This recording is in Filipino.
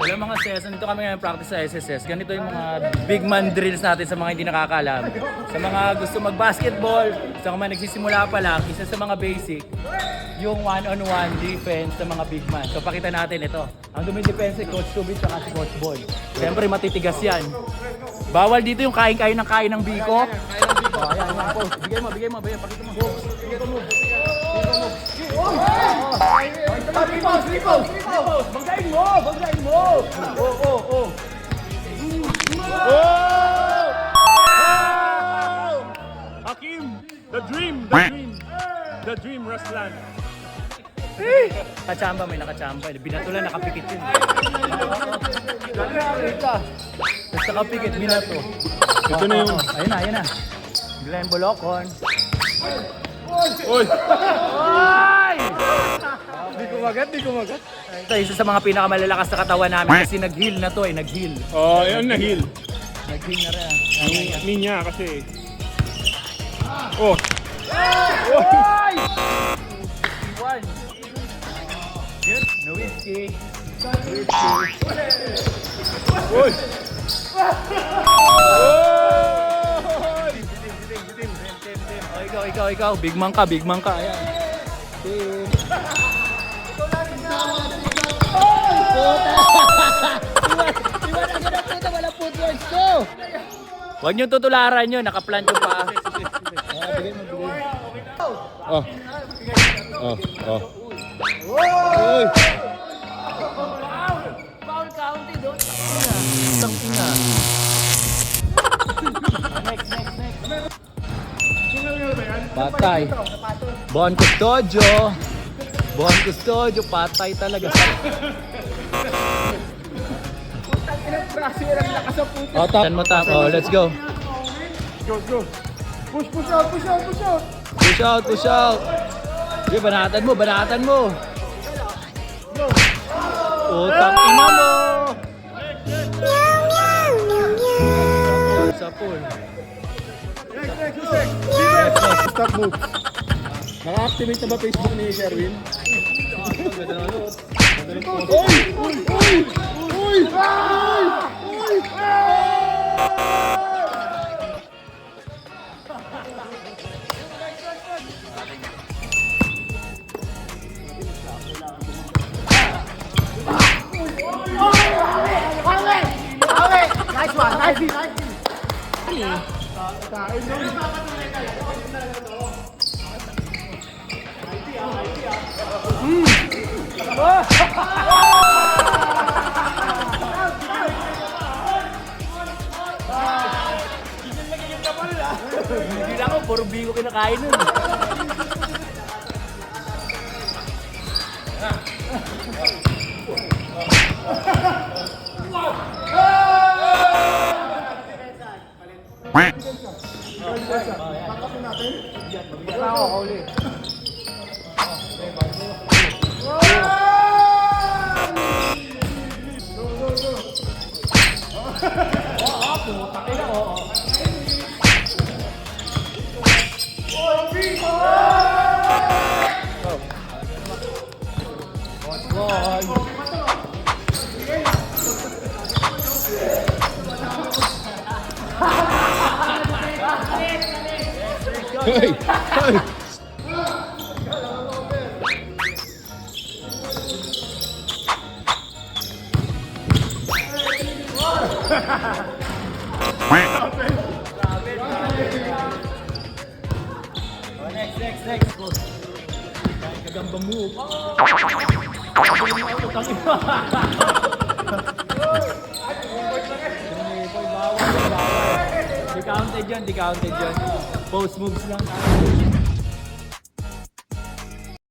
Hello mga sis, nandito kami ngayon practice sa SSS. Ganito yung mga big man drills natin sa mga hindi nakakaalam. Sa mga gusto mag-basketball, sa mga nagsisimula pa lang, isa sa mga basic, yung one-on-one defense sa mga big man. So pakita natin ito. Ang dumidefense si Coach Tubis at si Coach Boy. Siyempre matitigas yan. Bawal dito yung kain-kain ng biko. Oh, ayan, post. Bigay mo, pakita mo. Bigay mo. Triples! Banggain mo! Oh! Hakim, the dream, Ruslan. Nakachamba, may nakachamba. Binatulan, nakapikit yun. Basta nakapikit, binato. Ito na yung... Ayun na. Glenn Bolocon. Oy! Di kumagat. Ito, isa sa mga pinakamalalakas na katawan namin kasi nag-heal na to nag-heal. Oh, yun na heal. Nag-heal na rin. Niya kasi. Oh! Oy! 51. Nowitzki. Oy! Ikaw. Big man ka. Ayan. Team. Huwag nyo tutularan yun, nakaplan ko pa. Oh. Oy! Foul counted doon. Isang ina. Next. Patay. Bon Custodio, patay talaga. Oh, tap. Oh, let's go. Go. Push out. Push out. Sige, banatan mo. Utang ina mo. Sa pool. Stop move. Naka-activate na ba Facebook ni Sherwin? Uy! Nice one. Hindi lang ako, puro bigo kinakain nun. Hey! Next. Kagamba move. Di counted yun. Post moves lang tayo.